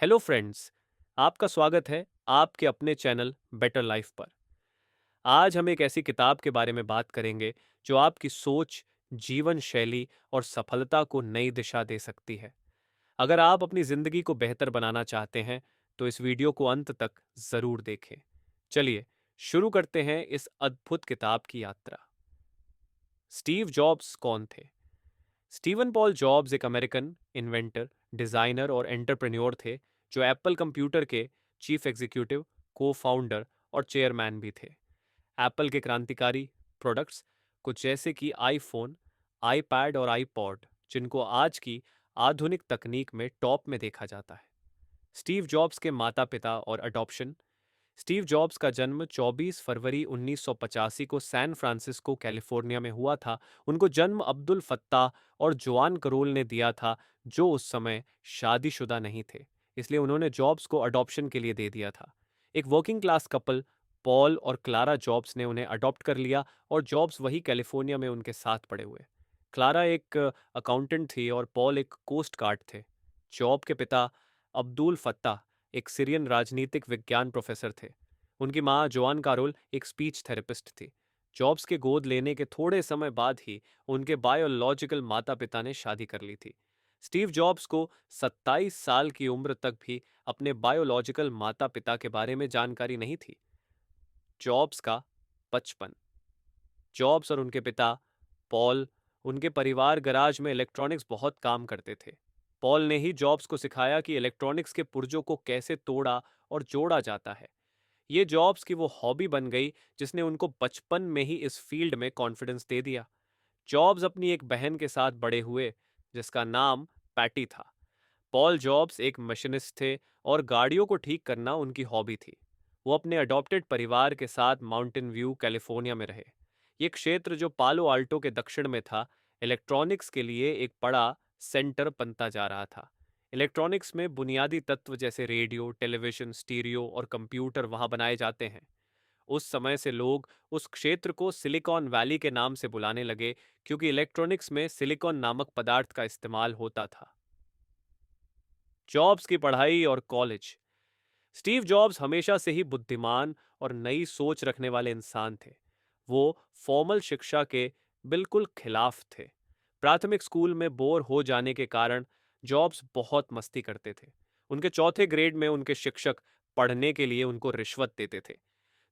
Hello friends, आपका स्वागत है आपके अपने चैनल बेटर लाइफ पर। आज हम एक ऐसी किताब के बारे में बात करेंगे जो आपकी सोच, जीवन शैली और सफलता को नई दिशा दे सकती है। अगर आप अपनी जिंदगी को बेहतर बनाना चाहते हैं, तो इस वीडियो को अंत तक जरूर देखें। चलिए शुरू करते हैं इस अद्भुत किताब की यात्रा। स्टीव जॉब्स कौन थे? स्टीवन पॉल जॉब्स एक अमेरिकन इन्वेंटर, डिजाइनर और एंटरप्रेन्योर थे जो एप्पल कंप्यूटर के चीफ एग्जीक्यूटिव, को फाउंडर और चेयरमैन भी थे। एप्पल के क्रांतिकारी प्रोडक्ट्स कुछ जैसे कि आईफोन, आईपैड और आईपॉड, जिनको आज की आधुनिक तकनीक में टॉप में देखा जाता है। स्टीव जॉब्स के माता पिता और अडॉप्शन। स्टीव जॉब्स का जन्म 24 फरवरी 1985 को सैन फ्रांसिस्को, कैलिफोर्निया में हुआ था। उनको जन्म अब्दुल फत्ताह और जोआन करोल ने दिया था, जो उस समय शादीशुदा नहीं थे, इसलिए उन्होंने जॉब्स को अडॉप्शन के लिए दे दिया था। एक वर्किंग क्लास कपल, पॉल और क्लारा जॉब्स ने उन्हें अडॉप्ट कर लिया और जॉब्स वही कैलिफोर्निया में उनके साथ पड़े हुए। क्लारा एक अकाउंटेंट थी और पॉल एक कोस्ट गार्ड थे। जॉब के पिता अब्दुल फत्ताह एक सीरियन राजनीतिक विज्ञान प्रोफेसर थे। उनकी मां जोआन कारोल एक स्पीच थेरेपिस्ट थी। जॉब्स के गोद लेने के थोड़े समय बाद ही उनके बायोलॉजिकल माता पिता ने शादी कर ली थी। स्टीव जॉब्स को 27 साल की उम्र तक भी अपने बायोलॉजिकल माता पिता के बारे में जानकारी नहीं थी। जॉब्स का बचपन। जॉब्स और उनके पिता पॉल, उनके परिवार गराज में इलेक्ट्रॉनिक्स बहुत काम करते थे। पॉल ने ही जॉब्स को सिखाया कि इलेक्ट्रॉनिक्स के पुर्जों को कैसे तोड़ा और जोड़ा जाता है। ये जॉब्स की वो हॉबी बन गई जिसने उनको बचपन में ही इस फील्ड में कॉन्फिडेंस दे दिया। जॉब्स अपनी एक बहन के साथ बड़े हुए जिसका नाम पैटी था। पॉल जॉब्स एक मशीनिस्ट थे और गाड़ियों को ठीक करना उनकी हॉबी थी। वो अपने अडॉप्टेड परिवार के साथ माउंटेन व्यू, कैलिफोर्निया में रहे। ये क्षेत्र जो पालो आल्टो के दक्षिण में था, इलेक्ट्रॉनिक्स के लिए एक बड़ा सेंटर बनता जा रहा था। इलेक्ट्रॉनिक्स में बुनियादी तत्व जैसे रेडियो, टेलीविजन, स्टीरियो और कंप्यूटर वहां बनाए जाते हैं। उस समय से लोग उस क्षेत्र को सिलिकॉन वैली के नाम से बुलाने लगे, क्योंकि इलेक्ट्रॉनिक्स में सिलिकॉन नामक पदार्थ का इस्तेमाल होता था। जॉब्स की पढ़ाई और कॉलेज। स्टीव जॉब्स हमेशा से ही बुद्धिमान और नई सोच रखने वाले इंसान थे। वो फॉर्मल शिक्षा के बिल्कुल खिलाफ थे। प्राथमिक स्कूल में बोर हो जाने के कारण जॉब्स बहुत मस्ती करते थे। उनके चौथे ग्रेड में उनके शिक्षक पढ़ने के लिए उनको रिश्वत देते थे।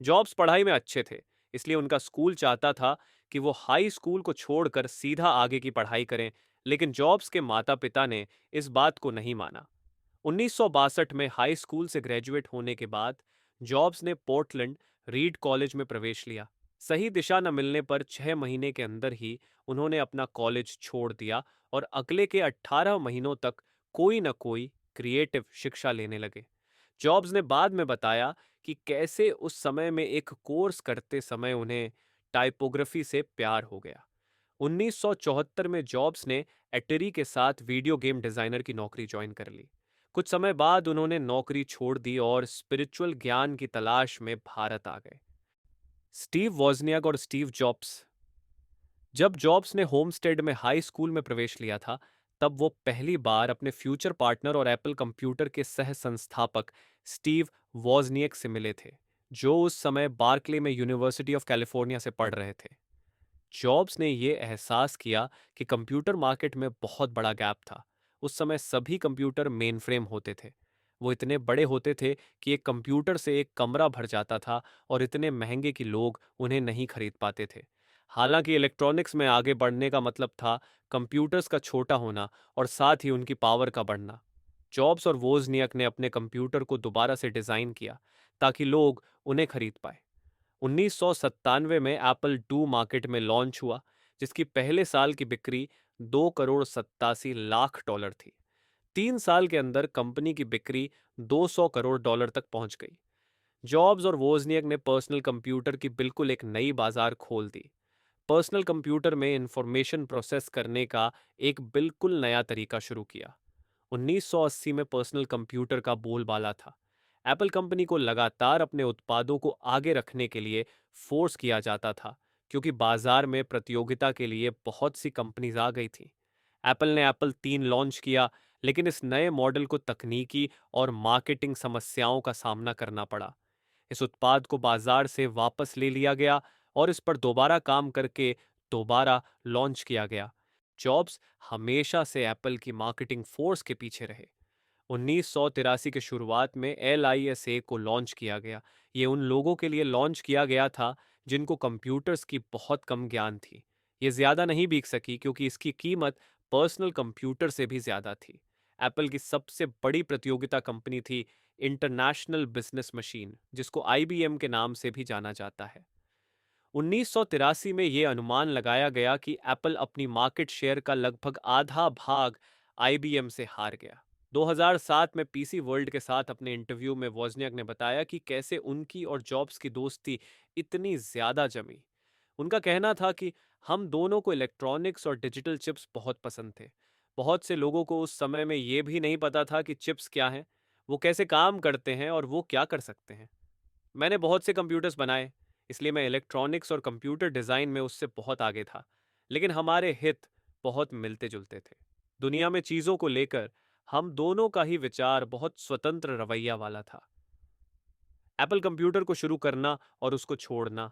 जॉब्स पढ़ाई में अच्छे थे, इसलिए उनका स्कूल चाहता था कि वो हाई स्कूल को छोड़कर सीधा आगे की पढ़ाई करें, लेकिन जॉब्स के माता पिता ने इस बात को नहीं माना। 1962 में हाई स्कूल से ग्रेजुएट होने के बाद जॉब्स ने पोर्टलैंड रीड कॉलेज में प्रवेश लिया। सही दिशा न मिलने पर 6 महीने के अंदर ही उन्होंने अपना कॉलेज छोड़ दिया और अगले के 18 महीनों तक कोई न कोई क्रिएटिव शिक्षा लेने लगे। जॉब्स ने बाद में बताया कि कैसे उस समय में एक कोर्स करते समय उन्हें टाइपोग्राफी से प्यार हो गया। 1974 में जॉब्स ने एटरी के साथ वीडियो गेम डिजाइनर की नौकरी ज्वाइन कर ली। कुछ समय बाद उन्होंने नौकरी छोड़ दी और स्पिरिचुअल ज्ञान की तलाश में भारत आ गए। स्टीव वॉजनियाक और स्टीव जॉब्स। जब जॉब्स ने होमस्टेड में हाई स्कूल में प्रवेश लिया था, तब वो पहली बार अपने फ्यूचर पार्टनर और एप्पल कंप्यूटर के सह संस्थापक स्टीव वॉजनियक से मिले थे, जो उस समय बार्कले में यूनिवर्सिटी ऑफ कैलिफोर्निया से पढ़ रहे थे। जॉब्स ने यह एहसास किया कि कंप्यूटर मार्केट में बहुत बड़ा गैप था। उस समय सभी कंप्यूटर मेनफ्रेम होते थे। वो इतने बड़े होते थे कि एक कंप्यूटर से एक कमरा भर जाता था और इतने महंगे कि लोग उन्हें नहीं खरीद पाते थे। हालांकि इलेक्ट्रॉनिक्स में आगे बढ़ने का मतलब था कंप्यूटर्स का छोटा होना और साथ ही उनकी पावर का बढ़ना। जॉब्स और वोजनियक ने अपने कंप्यूटर को दोबारा से डिजाइन किया ताकि लोग उन्हें खरीद पाए। 1997 में एप्पल टू मार्केट में लॉन्च हुआ, जिसकी पहले साल की बिक्री 2 करोड़ 87 लाख डॉलर थी। 3 साल के अंदर कंपनी की बिक्री 200 करोड़ डॉलर तक पहुंच गई। जॉब्स और वोजनियक ने पर्सनल कंप्यूटर की बिल्कुल एक नई बाजार खोल दी। पर्सनल कंप्यूटर में इंफॉर्मेशन प्रोसेस करने का एक बिल्कुल नया तरीका शुरू किया। 1980 में पर्सनल कंप्यूटर का बोलबाला था। एप्पल कंपनी को लगातार अपने उत्पादों को आगे रखने के लिए फोर्स किया जाता था, क्योंकि बाजार में प्रतियोगिता के लिए बहुत सी कंपनीज आ गई थी। एप्पल ने एप्पल 3 लॉन्च किया, लेकिन इस नए मॉडल को तकनीकी और मार्केटिंग समस्याओं का सामना करना पड़ा। इस उत्पाद को बाजार से वापस ले लिया गया और इस पर दोबारा काम करके दोबारा लॉन्च किया गया। जॉब्स हमेशा से एप्पल की मार्केटिंग फोर्स के पीछे रहे। 1983 के शुरुआत में LISA को लॉन्च किया गया। ये उन लोगों के लिए लॉन्च किया गया था जिनको कंप्यूटर्स की बहुत कम ज्ञान थी। ये ज़्यादा नहीं बिक सकी क्योंकि इसकी कीमत पर्सनल कंप्यूटर से भी ज़्यादा थी। एप्पल की सबसे बड़ी प्रतियोगिता कंपनी थी इंटरनेशनल बिजनेस मशीन, जिसको IBM के नाम से भी जाना जाता है। 1983 में यह अनुमान लगाया गया कि एप्पल अपनी मार्केट शेयर का लगभग आधा भाग IBM से हार गया। 2007 में PC वर्ल्ड के साथ अपने इंटरव्यू में वोज़नियाक ने बताया कि कैसे उनकी और जॉब्स की दोस्ती इतनी ज्यादा जमी। उनका कहना था कि हम दोनों को इलेक्ट्रॉनिक्स और डिजिटल चिप्स बहुत पसंद थे। बहुत से लोगों को उस समय में यह भी नहीं पता था कि चिप्स क्या हैं, वो कैसे काम करते हैं और वो क्या कर सकते हैं। मैंने बहुत से कंप्यूटर्स बनाए, इसलिए मैं इलेक्ट्रॉनिक्स और कंप्यूटर डिज़ाइन में उससे बहुत आगे था, लेकिन हमारे हित बहुत मिलते जुलते थे। दुनिया में चीज़ों को लेकर हम दोनों का ही विचार बहुत स्वतंत्र रवैया वाला था। एप्पल कंप्यूटर को शुरू करना और उसको छोड़ना।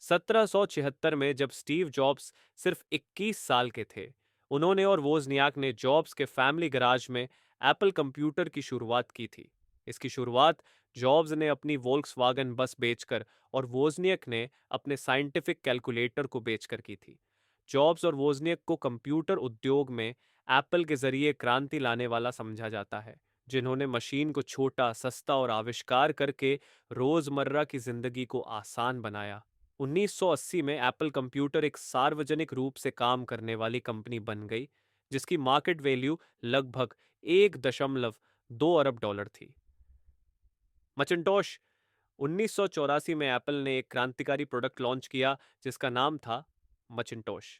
1776 में जब स्टीव जॉब्स सिर्फ 21 साल के थे, उन्होंने और वोजनियाक ने जॉब्स के फैमिली गराज में एप्पल कंप्यूटर की शुरुआत की थी। इसकी शुरुआत जॉब्स ने अपनी वोल्क्सवागन बस बेचकर और वोजनियक ने अपने साइंटिफिक कैलकुलेटर को बेचकर की थी। जॉब्स और वोजनियक को कंप्यूटर उद्योग में एप्पल के जरिए क्रांति लाने वाला समझा जाता है, जिन्होंने मशीन को छोटा, सस्ता और आविष्कार करके रोजमर्रा की जिंदगी को आसान बनाया। 1980 में एप्पल कंप्यूटर एक सार्वजनिक रूप से काम करने वाली कंपनी बन गई, जिसकी मार्केट वैल्यू लगभग 1.2 अरब डॉलर थी। मचिंटोश। 1984 में एप्पल ने एक क्रांतिकारी प्रोडक्ट लॉन्च किया जिसका नाम था मचिंटोश।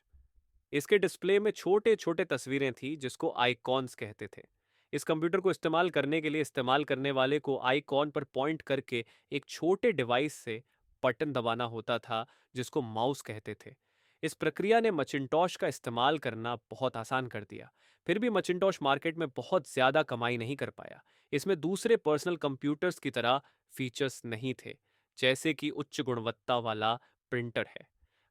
इसके डिस्प्ले में छोटे छोटे तस्वीरें थी जिसको आइकॉन्स कहते थे। इस कंप्यूटर को इस्तेमाल करने के लिए इस्तेमाल करने वाले को आइकॉन पर पॉइंट करके एक छोटे डिवाइस से बटन दबाना होता था जिसको माउस कहते थे। इस प्रक्रिया ने मचिंटोश का इस्तेमाल करना बहुत आसान कर दिया। फिर भी मचिंटोश मार्केट में बहुत ज़्यादा कमाई नहीं कर पाया। इसमें दूसरे पर्सनल कंप्यूटर्स की तरह फीचर्स नहीं थे, जैसे कि उच्च गुणवत्ता वाला प्रिंटर है।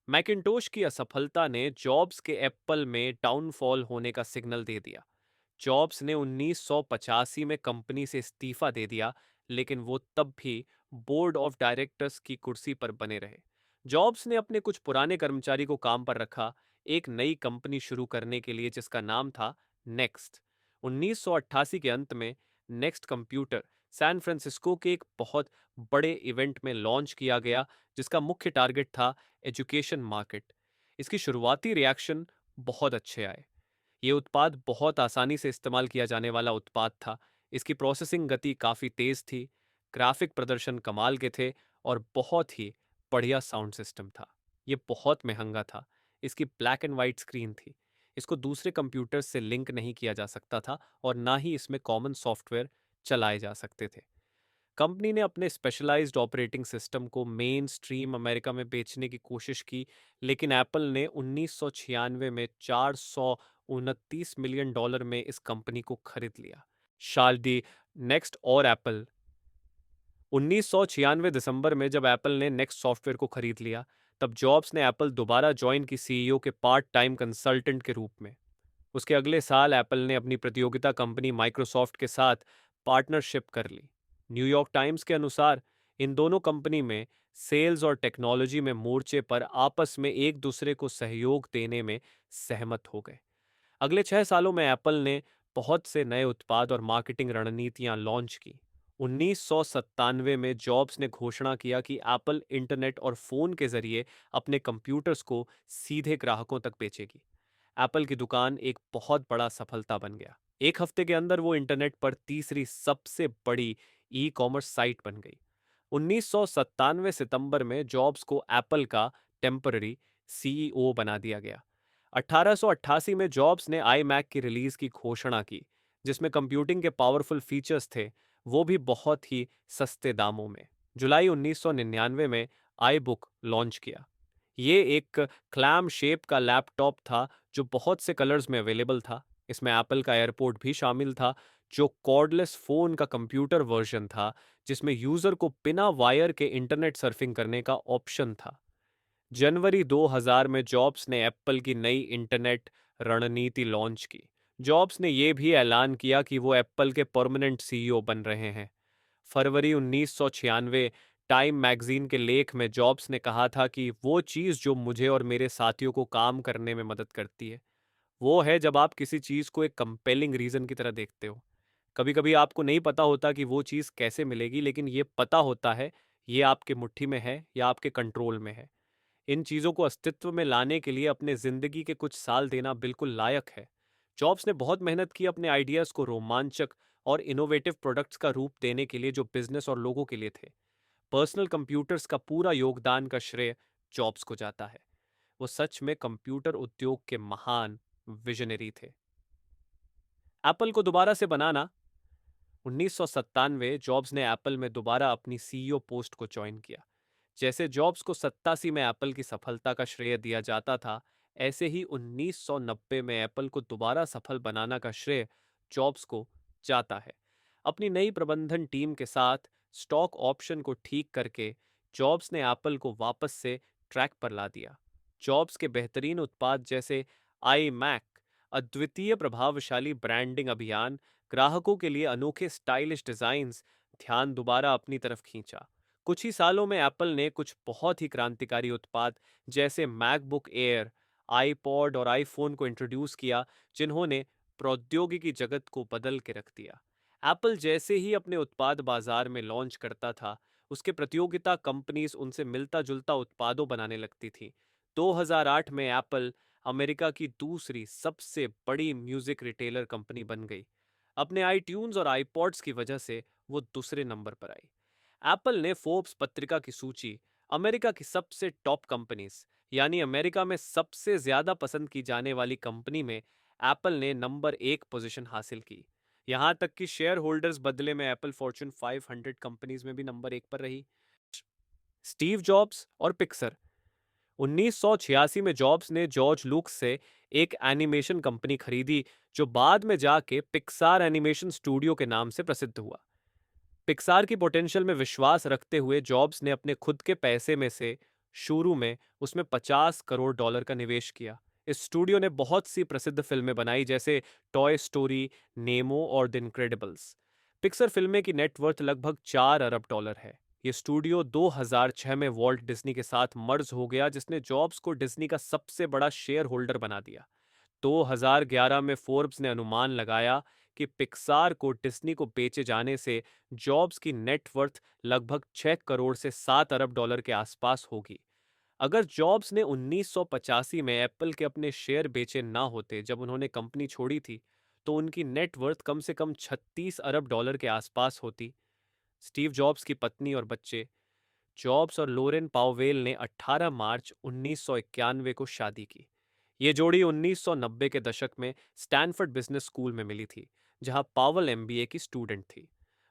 मैकिन्टोश की असफलता ने जॉब्स के एप्पल में डाउनफॉल होने का सिग्नल दे दिया। जॉब्स ने 1985 में कंपनी से इस्तीफा दे दिया, लेकिन वो तब भी बोर्ड ऑफ डायरेक्टर्स की कुर्सी पर बने रहे। जॉब्स ने अपने कुछ पुराने कर्मचारी को काम पर रखा, एक नई कंपनी शुरू करने के लिए जिसका नाम था नेक्स्ट। 1988 के अंत में नेक्स्ट कंप्यूटर सैन फ्रांसिस्को के एक बहुत बड़े इवेंट में लॉन्च किया गया, जिसका मुख्य टारगेट था एजुकेशन मार्केट। इसकी शुरुआती रिएक्शन बहुत अच्छे आए। ये उत्पाद बहुत आसानी से इस्तेमाल किया जाने वाला उत्पाद था। इसकी प्रोसेसिंग गति काफ़ी तेज़ थी, ग्राफिक प्रदर्शन कमाल के थे और बहुत ही बढ़िया साउंड सिस्टम था। ये बहुत महंगा था। इसकी ब्लैक एंड वाइट स्क्रीन थी। इसको दूसरे कंप्यूटर से लिंक नहीं किया जा सकता था और ना ही इसमें कॉमन सॉफ्टवेयर चलाए जा सकते थे। कंपनी ने अपने स्पेशलाइज्ड ऑपरेटिंग सिस्टम को मेन स्ट्रीम अमेरिका में बेचने की कोशिश की, लेकिन एप्पल ने 1996 में 429 मिलियन डॉलर में इस कंपनी को खरीद लिया। शार्दी नेक्स्ट और एप्पल। 1996 दिसंबर में जब एप्पल ने नेक्स्ट सॉफ्टवेयर को खरीद लिया, तब जॉब्स ने एप्पल दोबारा ज्वाइन की CEO के पार्ट टाइम कंसल्टेंट के रूप में। उसके अगले साल एप्पल ने अपनी प्रतियोगिता कंपनी माइक्रोसॉफ्ट के साथ पार्टनरशिप कर ली। न्यूयॉर्क टाइम्स के अनुसार इन दोनों कंपनी में सेल्स और टेक्नोलॉजी में मोर्चे पर आपस में एक दूसरे को सहयोग देने में सहमत हो गए। अगले 6 सालों में एप्पल ने बहुत से नए उत्पाद और मार्केटिंग रणनीतियां लॉन्च की। 1997 में जॉब्स ने घोषणा किया कि एप्पल इंटरनेट और फ़ोन के जरिए अपने कंप्यूटर्स को सीधे ग्राहकों तक बेचेगी। एप्पल की दुकान एक बहुत बड़ा सफलता बन गया। एक हफ्ते के अंदर वो इंटरनेट पर तीसरी सबसे बड़ी ई कॉमर्स साइट बन गई। 1997 सितंबर में जॉब्स को एप्पल का टेम्पररी CEO बना दिया गया। 1888 में जॉब्स ने आई मैक की रिलीज की घोषणा की, जिसमें कंप्यूटिंग के पावरफुल फीचर्स थे, वो भी बहुत ही सस्ते दामों में। जुलाई 1999 में आई बुक लॉन्च किया। ये एक क्लैम शेप का लैपटॉप था जो बहुत से कलर्स में अवेलेबल था। इसमें एप्पल का एयरपोर्ट भी शामिल था, जो कॉर्डलेस फ़ोन का कंप्यूटर वर्जन था, जिसमें यूज़र को बिना वायर के इंटरनेट सर्फिंग करने का ऑप्शन था। जनवरी 2000 में जॉब्स ने एप्पल की नई इंटरनेट रणनीति लॉन्च की। जॉब्स ने यह भी ऐलान किया कि वो एप्पल के परमानेंट सीईओ बन रहे हैं। फरवरी 1996 टाइम मैगजीन के लेख में जॉब्स ने कहा था कि वो चीज़ जो मुझे और मेरे साथियों को काम करने में मदद करती है, वो है जब आप किसी चीज़ को एक कंपेलिंग रीज़न की तरह देखते हो। कभी कभी आपको नहीं पता होता कि वो चीज़ कैसे मिलेगी, लेकिन ये पता होता है ये आपके मुट्ठी में है या आपके कंट्रोल में है। इन चीज़ों को अस्तित्व में लाने के लिए अपने ज़िंदगी के कुछ साल देना बिल्कुल लायक है। जॉब्स ने बहुत मेहनत की अपने आइडियाज़ को रोमांचक और इनोवेटिव प्रोडक्ट्स का रूप देने के लिए, जो बिजनेस और लोगों के लिए थे। पर्सनल कंप्यूटर्स का पूरा योगदान का श्रेय जॉब्स को जाता है। वो सच में कंप्यूटर उद्योग के महान विजनरी थे। एप्पल को दोबारा से बनाना। 1997 जॉब्स ने एप्पल में दोबारा अपनी सीईओ पोस्ट को ज्वाइन किया। जैसे जॉब्स को 87 में एप्पल की सफलता का श्रेय दिया जाता था, ऐसे ही 1990 में एप्पल को दोबारा सफल बनाना का श्रेय जॉब्स को जाता है। अपनी नई प्रबंधन टीम के साथ स्टॉक ऑप्शन को ठीक करके जॉब्स ने एप्पल को वापस से ट्रैक पर ला दिया। जॉब्स के बेहतरीन उत्पाद जैसे आई मैक, अद्वितीय प्रभावशाली ब्रांडिंग अभियान, ग्राहकों के लिए अनोखे स्टाइलिश डिजाइन्स, ध्यान दोबारा अपनी तरफ खींचा। कुछ ही सालों में एप्पल ने कुछ बहुत ही क्रांतिकारी उत्पाद जैसे मैकबुक एयर, आईपॉड और आईफोन को इंट्रोड्यूस किया, जिन्होंने प्रौद्योगिकी जगत को बदल के रख दिया। एप्पल जैसे ही अपने उत्पाद बाजार में लॉन्च करता था, उसके प्रतियोगिता कंपनीज उनसे मिलता जुलता उत्पादों बनाने लगती थी। 2008 में एप्पल अमेरिका की दूसरी सबसे बड़ी म्यूजिक रिटेलर कंपनी बन गई। अपने आईट्यून्स और आईपॉड्स की वजह से वो दूसरे नंबर पर आई। एप्पल ने फोर्ब्स पत्रिका की सूची, अमेरिका की सबसे टॉप कंपनीज यानी अमेरिका में सबसे ज्यादा पसंद की जाने वाली कंपनी में एप्पल ने नंबर 1 पोजीशन हासिल की। यहां तक कि शेयर होल्डर्स बदले में एप्पल फॉर्च्यून 500 कंपनीज में भी नंबर 1 पर रही। स्टीव जॉब्स और पिक्सर। 1986 में जॉब्स ने जॉर्ज लुक्स से एक एनिमेशन कंपनी खरीदी, जो बाद में जाके पिक्सार एनिमेशन स्टूडियो के नाम से प्रसिद्ध हुआ। पिक्सार की पोटेंशियल में विश्वास रखते हुए जॉब्स ने अपने खुद के पैसे में से शुरू में उसमें $50 करोड़ का निवेश किया। इस स्टूडियो ने बहुत सी प्रसिद्ध फिल्में बनाई, जैसे टॉय स्टोरी, नेमो और द इनक्रेडिबल्स। पिक्सर फिल्में की नेटवर्थ लगभग $4 अरब है। ये स्टूडियो 2006 में वॉल्ट डिज्नी के साथ मर्ज हो गया, जिसने जॉब्स को डिज्नी का सबसे बड़ा शेयर होल्डर बना दिया। 2011 में फोर्ब्स ने अनुमान लगाया कि पिक्सार को डिज्नी को बेचे जाने से जॉब्स की नेटवर्थ लगभग 6 करोड़ से $7 अरब के आसपास होगी। अगर जॉब्स ने 1985 में एप्पल के अपने शेयर बेचे ना होते जब उन्होंने कंपनी छोड़ी थी, तो उनकी नेटवर्थ कम से कम $36 अरब के आसपास होती। स्टीव जॉब्स की पत्नी और बच्चे। जॉब्स और लोरेन पावेल ने 18 मार्च 1991 को शादी की। ये जोड़ी 1990 के दशक में स्टैनफोर्ड बिजनेस स्कूल में मिली थी, जहां पावल एमबीए की स्टूडेंट थी।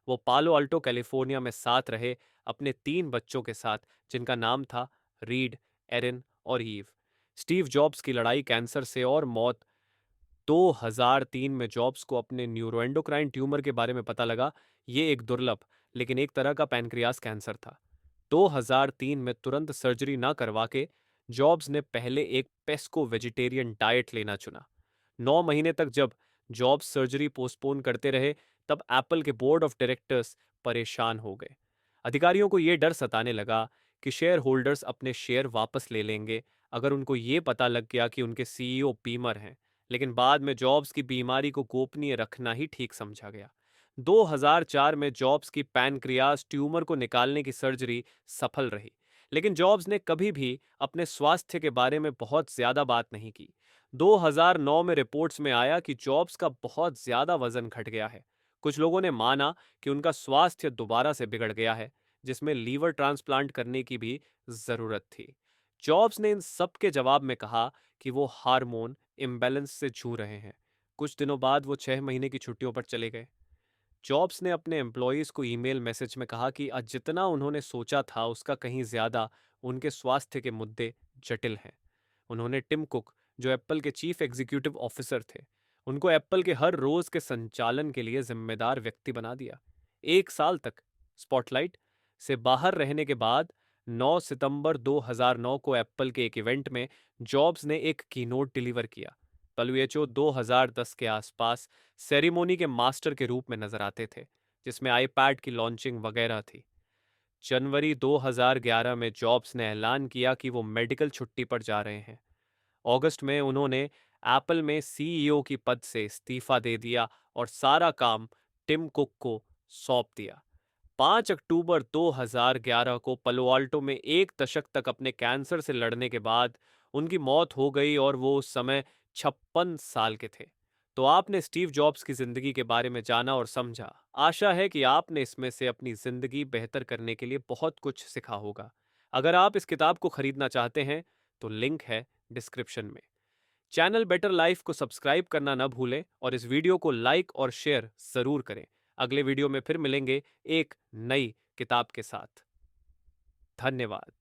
वो पालो अल्टो कैलिफोर्निया में साथ रहे अपने 3 बच्चों के साथ, जिनका नाम था रीड, एरिन और ईव। स्टीव जॉब्स की लड़ाई कैंसर से और मौत। 2003 में जॉब्स को अपने न्यूरोएंडोक्राइन ट्यूमर के बारे में पता लगा। ये एक दुर्लभ लेकिन एक तरह का पैनक्रियास कैंसर था। 2003 में तुरंत सर्जरी ना करवा के जॉब्स ने पहले एक पेस्को वेजिटेरियन डाइट लेना चुना। 9 महीने तक जब जॉब्स सर्जरी पोस्टपोन करते रहे, तब एप्पल के बोर्ड ऑफ डायरेक्टर्स परेशान हो गए। अधिकारियों को यह डर सताने लगा कि शेयर होल्डर्स अपने शेयर वापस ले लेंगे अगर उनको ये पता लग गया कि उनके सीईओ बीमर हैं। लेकिन बाद में जॉब्स की बीमारी को गोपनीय रखना ही ठीक समझा गया। 2004 में जॉब्स की पैनक्रियास ट्यूमर को निकालने की सर्जरी सफल रही, लेकिन जॉब्स ने कभी भी अपने स्वास्थ्य के बारे में बहुत ज्यादा बात नहीं की। 2009 में रिपोर्ट्स में आया कि जॉब्स का बहुत ज्यादा वजन घट गया है। कुछ लोगों ने माना कि उनका स्वास्थ्य दोबारा से बिगड़ गया है, जिसमें लीवर ट्रांसप्लांट करने की भी जरूरत थी। जॉब्स ने इन सब के जवाब में कहा कि वो हार्मोन इम्बैलेंस से जूझ रहे हैं। कुछ दिनों बाद वो 6 महीने की छुट्टियों पर चले गए। जॉब्स ने अपने एम्प्लॉयज़ को ईमेल मैसेज में कहा कि आज जितना उन्होंने सोचा था उसका कहीं ज़्यादा उनके स्वास्थ्य के मुद्दे जटिल हैं। उन्होंने टिम कुक, जो एप्पल के चीफ एग्जीक्यूटिव ऑफिसर थे, उनको एप्पल के हर रोज के संचालन के लिए जिम्मेदार व्यक्ति बना दिया। 1 साल तक स्पॉटलाइट से बाहर रहने के बाद 9 सितंबर 2009 को एप्पल के एक इवेंट में जॉब्स ने एक कीनोट डिलीवर किया। डब्ल्यूएचओ 2010 के आसपास सेरेमोनी के मास्टर के रूप में नजर आते थे, जिसमें आईपैड की लॉन्चिंग वगैरह थी। जनवरी 2011 में जॉब्स ने ऐलान किया कि वो मेडिकल छुट्टी पर जा रहे हैं। अगस्त में उन्होंने एप्पल में सीईओ की पद से इस्तीफा दे दिया और सारा काम टिम कुक को सौंप दिया। 5 अक्टूबर 2011 को पलो अल्टो में 1 दशक तक अपने कैंसर से लड़ने के बाद उनकी मौत हो गई और वो उस समय 56 साल के थे। तो आपने स्टीव जॉब्स की जिंदगी के बारे में जाना और समझा। आशा है कि आपने इसमें से अपनी जिंदगी बेहतर करने के लिए बहुत कुछ सीखा होगा। अगर आप इस किताब को खरीदना चाहते हैं तो लिंक है डिस्क्रिप्शन में। चैनल बेटर लाइफ को सब्सक्राइब करना न भूलें और इस वीडियो को लाइक और शेयर जरूर करें। अगले वीडियो में फिर मिलेंगे एक नई किताब के साथ। धन्यवाद।